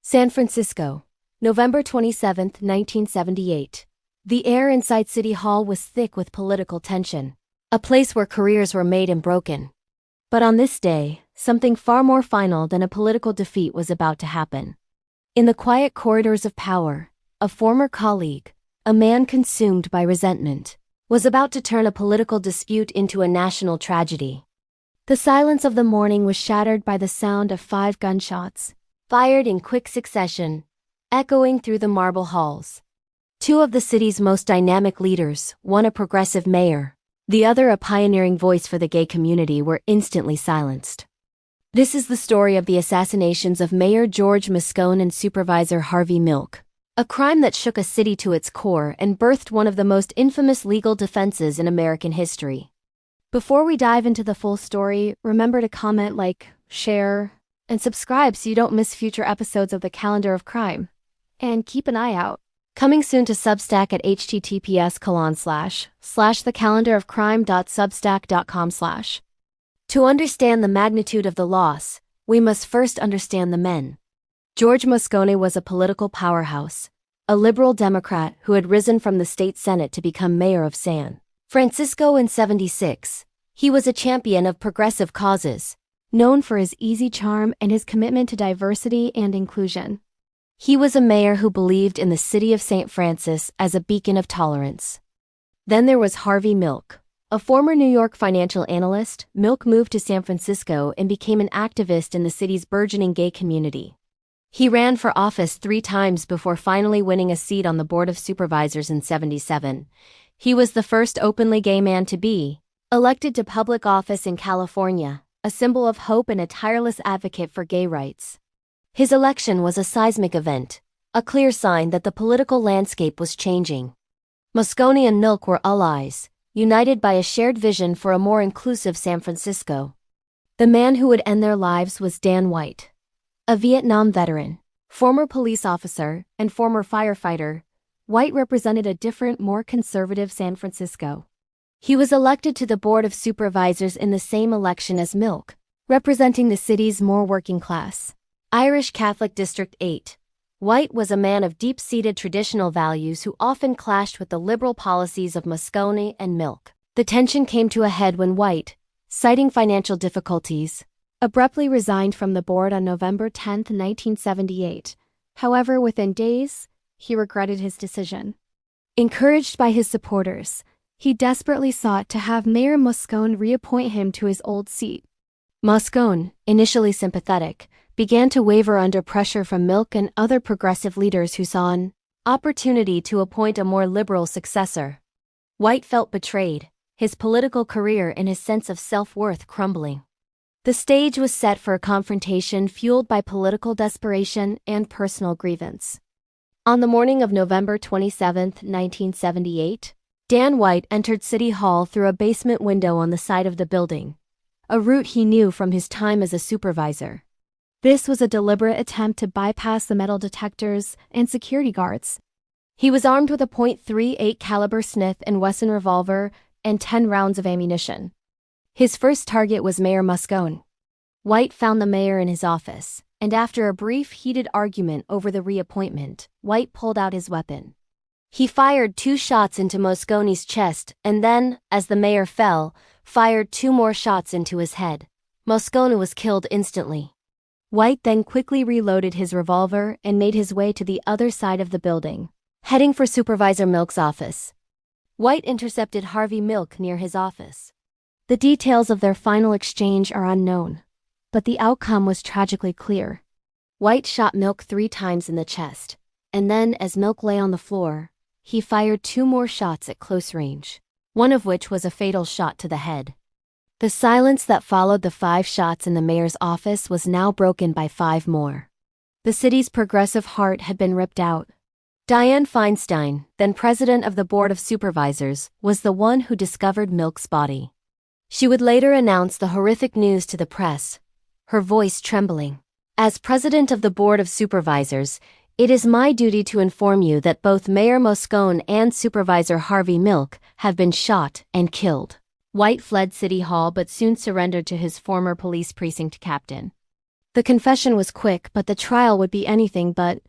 San Francisco, November 27, 1978. The air inside City Hall was thick with political tension, a place where careers were made and broken. But on this day, something far more final than a political defeat was about to happen. In the quiet corridors of power, a former colleague, a man consumed by resentment, was about to turn a political dispute into a national tragedy. The silence of the morning was shattered by the sound of 5 gunshots, fired in quick succession, echoing through the marble halls. 2 of the city's most dynamic leaders, one a progressive mayor, the other a pioneering voice for the gay community, were instantly silenced. This is the story of the assassinations of Mayor George Moscone and Supervisor Harvey Milk, a crime that shook a city to its core and birthed one of the most infamous legal defenses in American history. Before we dive into the full story, remember to comment, like, share, and subscribe so you don't miss future episodes of the Calendar of Crime. And keep an eye out. Coming soon to Substack at https://thecalendarofcrime.substack.com/. To understand the magnitude of the loss, we must first understand the men. George Moscone was a political powerhouse, a liberal Democrat who had risen from the state Senate to become mayor of San Francisco in '76. He was a champion of progressive causes, known for his easy charm and his commitment to diversity and inclusion. He was a mayor who believed in the city of St. Francis as a beacon of tolerance. Then there was Harvey Milk. A former New York financial analyst, Milk moved to San Francisco and became an activist in the city's burgeoning gay community. He ran for office 3 times before finally winning a seat on the Board of Supervisors in '77. He was the first openly gay man to be elected to public office in California, a symbol of hope and a tireless advocate for gay rights. His election was a seismic event, a clear sign that the political landscape was changing. Moscone and Milk were allies, united by a shared vision for a more inclusive San Francisco. The man who would end their lives was Dan White. A Vietnam veteran, former police officer, and former firefighter, White represented a different, more conservative San Francisco. He was elected to the Board of Supervisors in the same election as Milk, representing the city's more working-class, Irish Catholic District 8. White was a man of deep-seated traditional values who often clashed with the liberal policies of Moscone and Milk. The tension came to a head when White, citing financial difficulties, abruptly resigned from the board on November 10, 1978. However, within days, he regretted his decision. Encouraged by his supporters, he desperately sought to have Mayor Moscone reappoint him to his old seat. Moscone, initially sympathetic, began to waver under pressure from Milk and other progressive leaders who saw an opportunity to appoint a more liberal successor. White felt betrayed, his political career and his sense of self-worth crumbling. The stage was set for a confrontation fueled by political desperation and personal grievance. On the morning of November 27, 1978, Dan White entered City Hall through a basement window on the side of the building, a route he knew from his time as a supervisor. This was a deliberate attempt to bypass the metal detectors and security guards. He was armed with a .38 caliber Smith & Wesson revolver and 10 rounds of ammunition. His first target was Mayor Moscone. White found the mayor in his office, and after a brief heated argument over the reappointment, White pulled out his weapon. He fired 2 shots into Moscone's chest and then, as the mayor fell, fired 2 more shots into his head. Moscone was killed instantly. White then quickly reloaded his revolver and made his way to the other side of the building, heading for Supervisor Milk's office. White intercepted Harvey Milk near his office. The details of their final exchange are unknown, but the outcome was tragically clear. White shot Milk 3 times in the chest, and then, as Milk lay on the floor, he fired 2 more shots at close range, one of which was a fatal shot to the head. The silence that followed the 5 shots in the mayor's office was now broken by 5 more. The city's progressive heart had been ripped out. Dianne Feinstein, then president of the Board of Supervisors, was the one who discovered Milk's body. She would later announce the horrific news to the press, her voice trembling. As president of the Board of Supervisors, it is my duty to inform you that both Mayor Moscone and Supervisor Harvey Milk have been shot and killed. White fled City Hall but soon surrendered to his former police precinct captain. The confession was quick, but the trial would be anything but.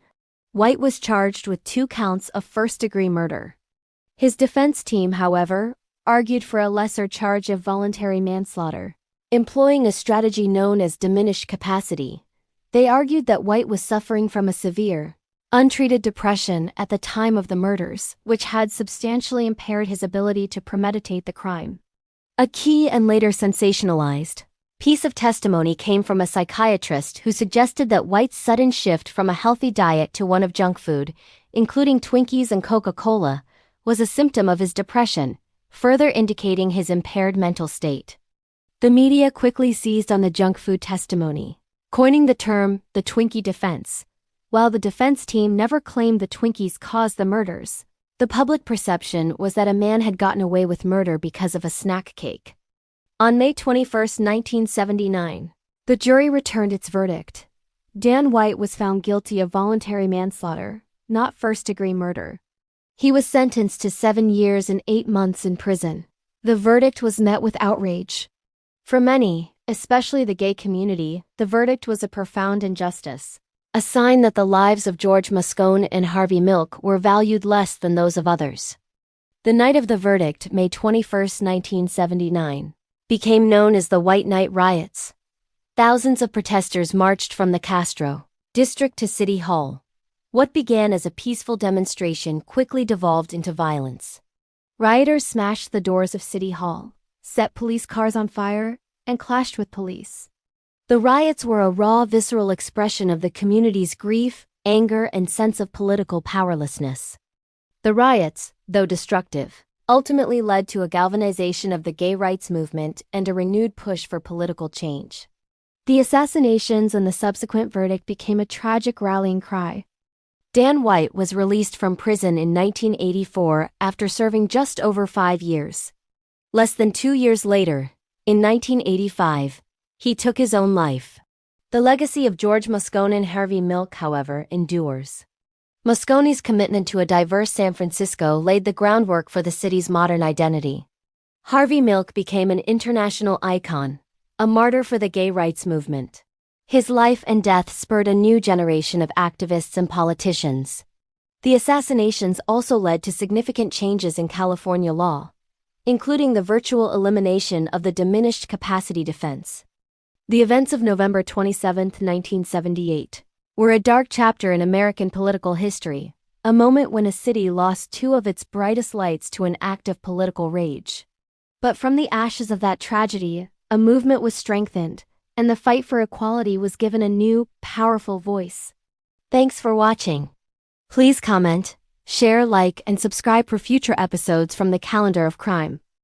White was charged with 2 counts of first-degree murder. His defense team, however, argued for a lesser charge of voluntary manslaughter. Employing a strategy known as diminished capacity, they argued that White was suffering from a severe, untreated depression at the time of the murders, which had substantially impaired his ability to premeditate the crime. A key and later sensationalized piece of testimony came from a psychiatrist who suggested that White's sudden shift from a healthy diet to one of junk food, including Twinkies and Coca-Cola, was a symptom of his depression, further indicating his impaired mental state. The media quickly seized on the junk food testimony, coining the term the Twinkie Defense. While the defense team never claimed the Twinkies caused the murders, the public perception was that a man had gotten away with murder because of a snack cake. On May 21, 1979, the jury returned its verdict. Dan White was found guilty of voluntary manslaughter, not first-degree murder. He was sentenced to 7 years and 8 months in prison. The verdict was met with outrage. For many, especially the gay community, the verdict was a profound injustice, a sign that the lives of George Moscone and Harvey Milk were valued less than those of others. The night of the verdict, May 21, 1979, became known as the White Night Riots. Thousands of protesters marched from the Castro district to City Hall. What began as a peaceful demonstration quickly devolved into violence. Rioters smashed the doors of City Hall, set police cars on fire, and clashed with police. The riots were a raw, visceral expression of the community's grief, anger, and sense of political powerlessness. The riots, though destructive, ultimately led to a galvanization of the gay rights movement and a renewed push for political change. The assassinations and the subsequent verdict became a tragic rallying cry. Dan White was released from prison in 1984 after serving just over 5 years. Less than 2 years later, in 1985, he took his own life. The legacy of George Moscone and Harvey Milk, however, endures. Moscone's commitment to a diverse San Francisco laid the groundwork for the city's modern identity. Harvey Milk became an international icon, a martyr for the gay rights movement. His life and death spurred a new generation of activists and politicians. The assassinations also led to significant changes in California law, including the virtual elimination of the diminished capacity defense. The events of November 27, 1978, were a dark chapter in American political history, a moment when a city lost 2 of its brightest lights to an act of political rage. But from the ashes of that tragedy, a movement was strengthened, and the fight for equality was given a new, powerful voice. Thanks for watching. Please comment, share, like, and subscribe for future episodes from the Calendar of Crime.